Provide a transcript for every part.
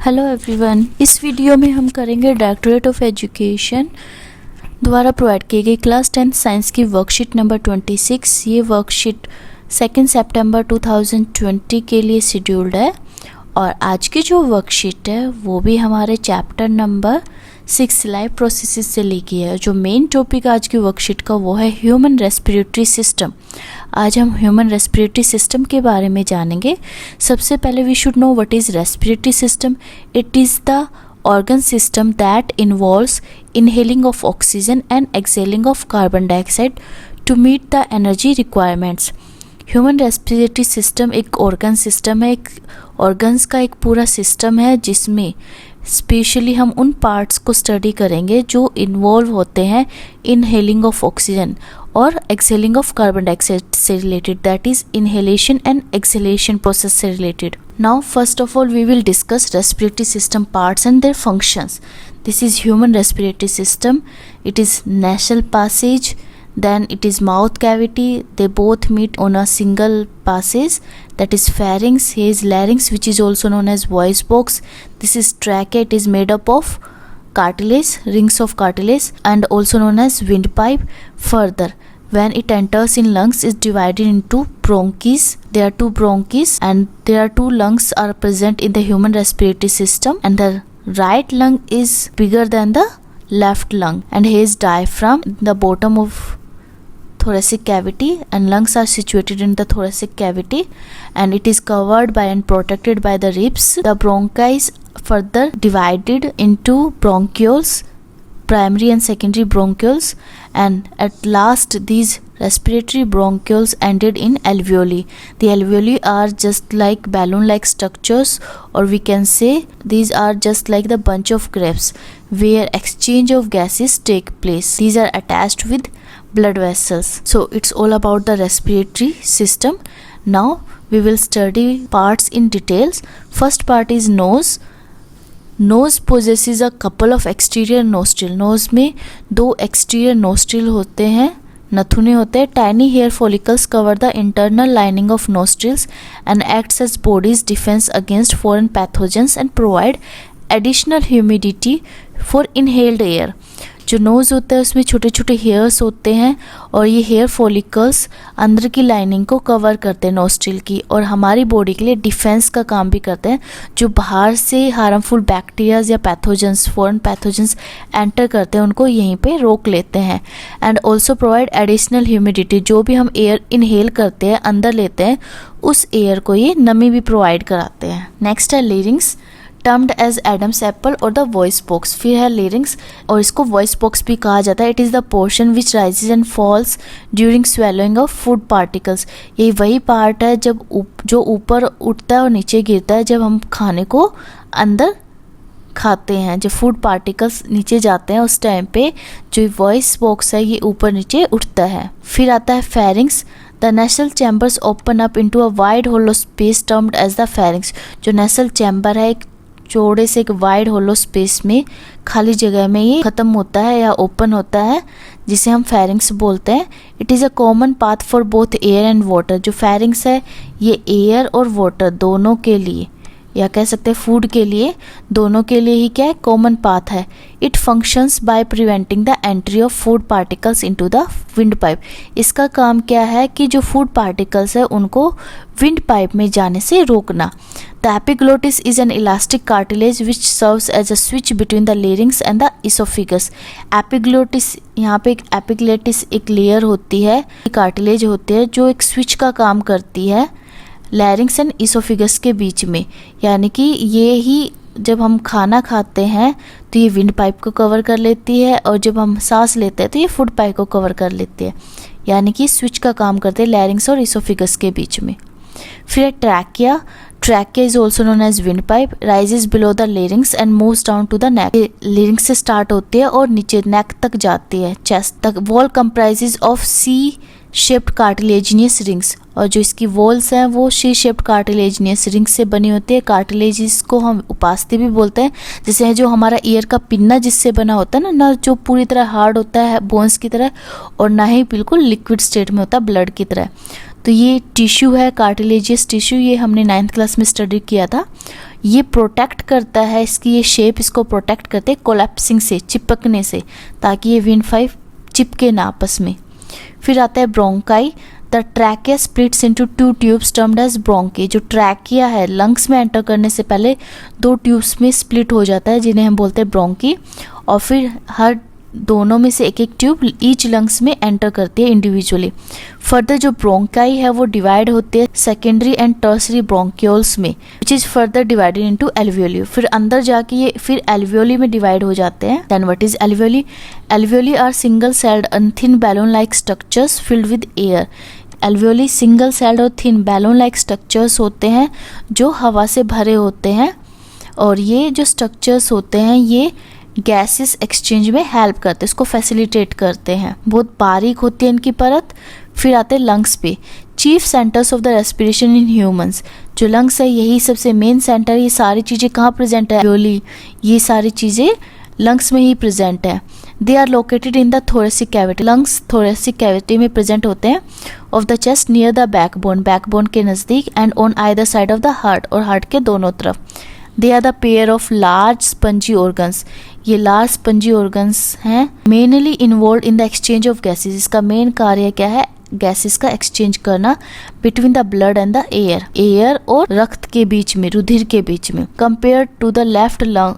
Hello everyone, इस video में हम करेंगे डायरेक्टरेट ऑफ एजुकेशन द्वारा प्रोवाइड की गई क्लास 10 साइंस की वर्कशीट नंबर 26। ये वर्कशीट 2 सितंबर 2020 के लिए शेड्यूल्ड है और आज की जो वर्कशीट है वो भी हमारे चैप्टर नंबर 6 लाइफ प्रोसेसेस से ली गई है। जो मेन टॉपिक आज की वर्कशीट का वो है ह्यूमन रेस्पिरेटरी सिस्टम। आज हम ह्यूमन रेस्पिरेटरी सिस्टम के बारे में जानेंगे। सबसे पहले we should know what is respiratory system. It is the organ system that involves inhaling of oxygen and exhaling of carbon dioxide to meet the energy requirements. Human respiratory system एक organ system है, एक organs का एक पूरा system है जिसमें specially हम उन पार्ट्स को स्टडी करेंगे जो इन्वॉल्व होते हैं इनहेलिंग ऑफ ऑक्सीजन और एक्सहेलिंग ऑफ कार्बन डाइऑक्साइड से related, that is inhalation and exhalation process से related. Now first of all we will discuss respiratory system parts and their functions. This is human respiratory system. It is nasal passage, then it is mouth cavity. They both meet on a single passage, that is pharynx. Here is larynx, which is also known as voice box. This is trachea. It is made up of cartilage, rings of cartilage, and also known as windpipe. Further, when it enters in lungs, is divided into bronchs. There are two bronchs and there are two lungs are present in the human respiratory system, and the right lung is bigger than the left lung, and here is diaphragm in the bottom of thoracic cavity, and lungs are situated in the thoracic cavity and it is covered by and protected by the ribs. The bronchi is further divided into bronchioles, primary and secondary bronchioles, and at last these respiratory bronchioles ended in alveoli. The alveoli are just like balloon like structures, or we can say these are just like the bunch of grapes where exchange of gases take place. These are attached with blood vessels. So it's all about the respiratory system. Now we will study parts in details. First part is nose. Nose possesses a couple of exterior nostril. Nose में दो exterior nostril होते हैं, नथुने होते हैं. Tiny hair follicles cover the internal lining of nostrils and acts as body's defense against foreign pathogens and provide additional humidity for inhaled air. जो nose होता है उसमें छोटे छोटे हेयर्स होते हैं और ये हेयर फॉलिकल्स अंदर की लाइनिंग को कवर करते हैं नोस्ट्रिल की, और हमारी बॉडी के लिए डिफेंस का काम भी करते हैं. जो बाहर से हार्मफुल बैक्टीरियाज या पैथोजेंस, फॉरेन पैथोजेंस एंटर करते हैं उनको यहीं पे रोक लेते हैं. And also provide additional humidity. जो भी हम एयर इनहेल करते हैं, अंदर लेते हैं, उस एयर को ये नमी भी प्रोवाइड कराते हैं. नेक्स्ट है लिरिंग्स, टर्म्ड एज एडम्स एप्पल और द वॉइस बॉक्स. फिर है लिरिंग्स और इसको वॉइस बॉक्स भी कहा जाता है. It is the portion which rises and falls during swallowing of food particles. ये वही पार्ट है जो ऊपर उठता है और नीचे गिरता है जब हम खाने को अंदर खाते हैं. जब फूड पार्टिकल्स नीचे जाते हैं उस टाइम पे जो वॉइस बॉक्स है ये ऊपर नीचे उठता है. फिर आता है pharynx. The nasal chambers open up into a wide hollow space termed as the pharynx. जो नेशल चैम्बर है एक चौड़े से एक वाइड होलो स्पेस में खाली जगह में ये ख़त्म होता है या ओपन होता है, जिसे हम फेरिंग्स बोलते हैं. It is a common path for both air and water. जो फेरिंग्स है ये एयर और वाटर दोनों के लिए, या कह सकते हैं फूड के लिए, दोनों के लिए ही क्या है, कॉमन पाथ है. It functions by preventing the entry of food particles into the wind pipe. इसका काम क्या है कि जो फूड पार्टिकल्स है उनको विंड पाइप में जाने से रोकना. The epiglottis is an elastic cartilage which serves as a switch between the larynx and the oesophagus. Epiglottis, यहाँ पे एक एपिग्लेटिस एक लेयर होती है, कार्टिलेज होती है जो एक स्विच का काम करती है लैरिंग्स एंड इसोफिगस के बीच में. यानी कि ये ही जब हम खाना खाते हैं तो ये विंड पाइप को कवर कर लेती है, और जब हम सांस लेते हैं तो ये फूड पाइप को कवर कर लेती है. यानी कि स्विच का काम करते हैं लैरिंग्स और इसोफिगस के बीच में. फिर trachea. Trachea is also known as windpipe. Rises below the larynx and moves down to the neck. Larynx से स्टार्ट होती है और नीचे नेक तक जाती है, चेस्ट तक. Wall comprises of C shaped cartilaginous rings. और जो इसकी वॉल्स हैं वो सी शेप्ड कार्टिलेजिनियस रिंग्स से बनी होती है. कार्टिलेजिस को हम उपास्थि भी बोलते हैं. जैसे जो हमारा ईयर का पिन्ना जिससे बना होता है ना जो पूरी तरह हार्ड होता है बोन्स की तरह, और ना ही बिल्कुल लिक्विड स्टेट में होता है ब्लड की तरह. तो ये टिश्यू है कार्टिलेजियस टिश्यू, ये हमने 9th क्लास में स्टडी किया था. ये प्रोटेक्ट करता है, इसकी ये शेप इसको प्रोटेक्ट करते हैं कोलैप्सिंग से, चिपकने से, ताकि ये विंड चिपके ना आपस में। फिर आता है bronchi. The trachea splits into 2 tubes termed as bronchi. जो ट्रैकिया है लंग्स में एंटर करने से पहले 2 ट्यूब्स में स्प्लिट हो जाता है, जिन्हें हम बोलते हैं ब्रोंकी, और फिर हर दोनों में से एक एक ट्यूब ईच लंग्स में एंटर करती है इंडिविजुअली। फर्दर जो ब्रोंकाई है वो डिवाइड होते हैं सेकेंडरी एंड टर्सरी ब्रोंक्यूल्स में, which is further divided into alveoli. फिर अंदर जाके ये फिर एल्वियोली में डिवाइड हो जाते हैं। Then what is alveoli? Alveoli are single celled and thin balloon like structures filled with air. Alveoli single celled और थिन बैलून लाइक स्ट्रक्चर्स होते हैं जो हवा से भरे होते हैं, और ये जो स्ट्रक्चर्स होते हैं ये गैसेस एक्सचेंज में हेल्प करते हैं, इसको फैसिलिटेट करते हैं। बहुत बारीक होती है इनकी परत। फिर आते हैं लंग्स पे। Chief centres of the respiration in humans. जो लंग्स है यही सबसे मेन सेंटर। ये सारी चीज़ें कहाँ प्रेजेंट है? एल्वियोली, ये सारी चीज़ें लंग्स में ही प्रेजेंट है। They are located in the thoracic cavity. Lungs thoracic cavity में प्रेजेंट होते हैं। Of the chest near the backbone, backbone के नज़दीक, and on either side of the heart, और हार्ट के दोनों तरफ। They are the pair of large spongy organs. ये लार्ज स्पंजी ऑर्गन्स हैं, mainly involve in the exchange of gases. इसका main कार्य क्या है? गैसेस का एक्सचेंज करना between the blood and the air, air और रक्त के बीच में, रुधिर के बीच में। Compare to the left lung,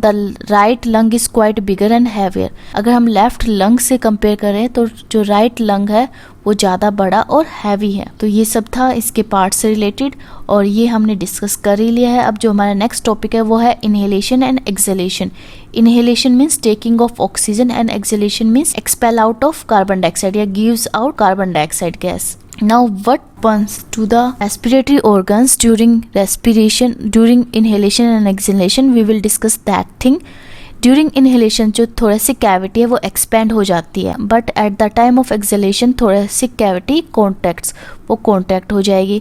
the right lung is quite bigger and heavier. अगर हम लेफ्ट लंग से कंपेयर करें तो जो राइट लंग है वो ज़्यादा बड़ा और हैवी है। तो ये सब था इसके पार्ट से रिलेटेड, और ये हमने डिस्कस कर ही लिया है। अब जो हमारा नेक्स्ट टॉपिक है वो है inhalation and exhalation. Inhalation means taking of oxygen and exhalation means expel out of carbon dioxide या gives out carbon dioxide gas. Now what happens to the respiratory organs during respiration, during inhalation and exhalation? We will discuss that thing. During inhalation जो thoracic cavity है वो expand हो जाती है, but at the time of exhalation thoracic cavity contracts, वो contract हो जाएगी।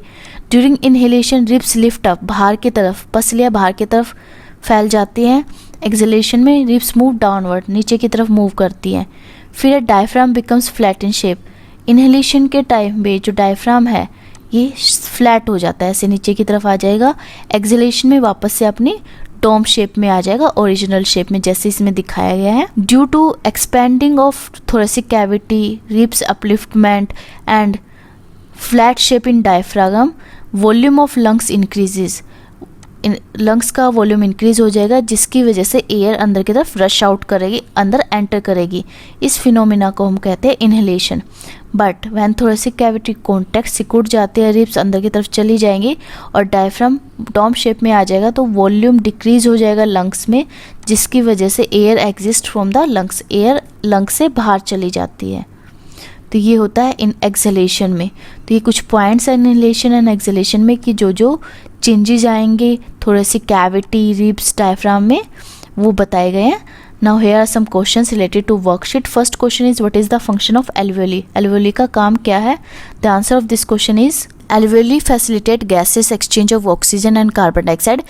During inhalation ribs lift up, बाहर की तरफ, पसलियाँ बाहर की तरफ फैल जाती हैं। Exhalation में ribs move downward, नीचे की तरफ move करती हैं। फिर diaphragm becomes flat in shape। Inhalation के टाइम में जो डायफ्राम है ये फ्लैट हो जाता है, ऐसे नीचे की तरफ आ जाएगा। एक्सहेलेशन में वापस से अपनी डोम शेप में आ जाएगा, ओरिजिनल शेप में, जैसे इसमें दिखाया गया है। Due to expanding of thoracic cavity, ribs upliftment and flat shape in diaphragm, volume of lungs increases. Lungs का वॉल्यूम इंक्रीज हो जाएगा, जिसकी वजह से एयर अंदर की तरफ रश आउट करेगी, अंदर एंटर करेगी। इस फिनोमिना को हम कहते हैं inhalation. But when thoracic cavity contact सिकुड़ जाते हैं, रिब्स अंदर की तरफ चली जाएंगी और डायफ्राम डोम शेप में आ जाएगा, तो वॉल्यूम डिक्रीज हो जाएगा लंग्स में, जिसकी वजह से air exist from the lungs, air lungs से बाहर चली जाती है। तो ये होता है इन एक्सहेलेशन में। तो ये कुछ पॉइंट्स हैं इनहेलेशन एंड एक्सहेलेशन में कि जो जो चेंजेस आएंगे थोरेसिक कैविटी, रिब्स, डायफ्राम में, वो बताए गए हैं। Now here are some questions related to worksheet. First question is what is the function of alveoli? Alveoli का काम क्या है? The answer of this question is alveoli facilitate gases exchange of oxygen and carbon dioxide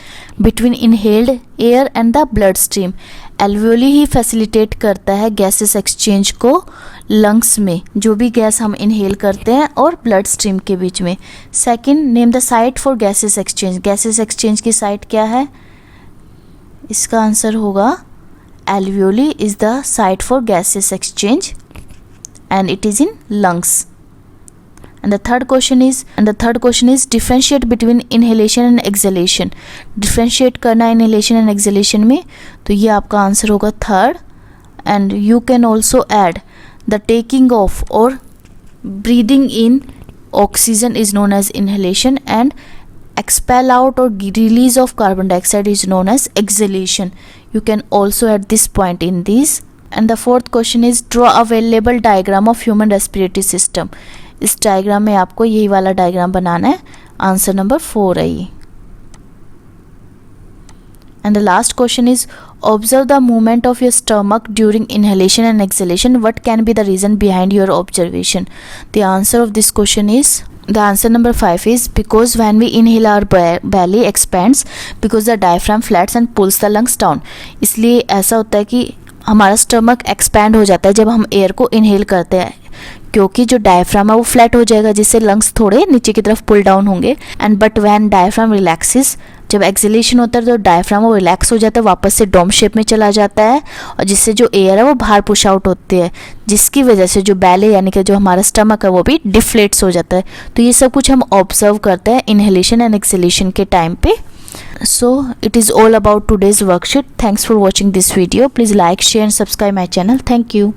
between inhaled air and the bloodstream. Alveoli ही facilitate करता है gases exchange को lungs में, जो भी गैस हम इनहेल करते हैं, और ब्लड स्ट्रीम के बीच में। Second, name the site for gases exchange. Gases exchange की साइट क्या है? इसका आंसर होगा alveoli is the site for gases exchange and it is in lungs. And the third question is differentiate between inhalation and exhalation. Differentiate करना inhalation and exhalation में, तो ये आपका आंसर होगा third. And you can also add the taking of or breathing in oxygen is known as inhalation and expel out or release of carbon dioxide is known as exhalation. You can also add this point in these. And the fourth question is draw a available diagram of human respiratory system. इस diagram में आपको यही वाला diagram बनाना है। Answer number 4 है ये। And the last question is observe the movement of your stomach during inhalation and exhalation. What can be the reason behind your observation? The answer of this question is, the answer number 5 is because when we inhale our belly expands because the diaphragm flats and pulls the lungs down. इसलिए ऐसा होता है कि हमारा stomach expand हो जाता है जब हम एयर को इनहेल करते हैं, क्योंकि जो डायफ्राम है वो फ्लैट हो जाएगा, जिससे लंग्स थोड़े नीचे की तरफ पुल डाउन होंगे। And but when diaphragm relaxes जब एक्सहेलेशन होता है तो डायफ्राम वो रिलैक्स हो जाता है, वापस से डोम शेप में चला जाता है और जिससे जो एयर है वो बाहर पुश आउट होती है, जिसकी वजह से जो बैले यानी कि जो हमारा स्टमक है वो भी डिफ्लेट्स हो जाता है। तो ये सब कुछ हम ऑब्जर्व करते हैं इनहेलेशन एंड एक्सहेलेशन के टाइम पे। So it is all about today's worksheet. Thanks for watching this video. Please like, share and subscribe my channel. Thank you.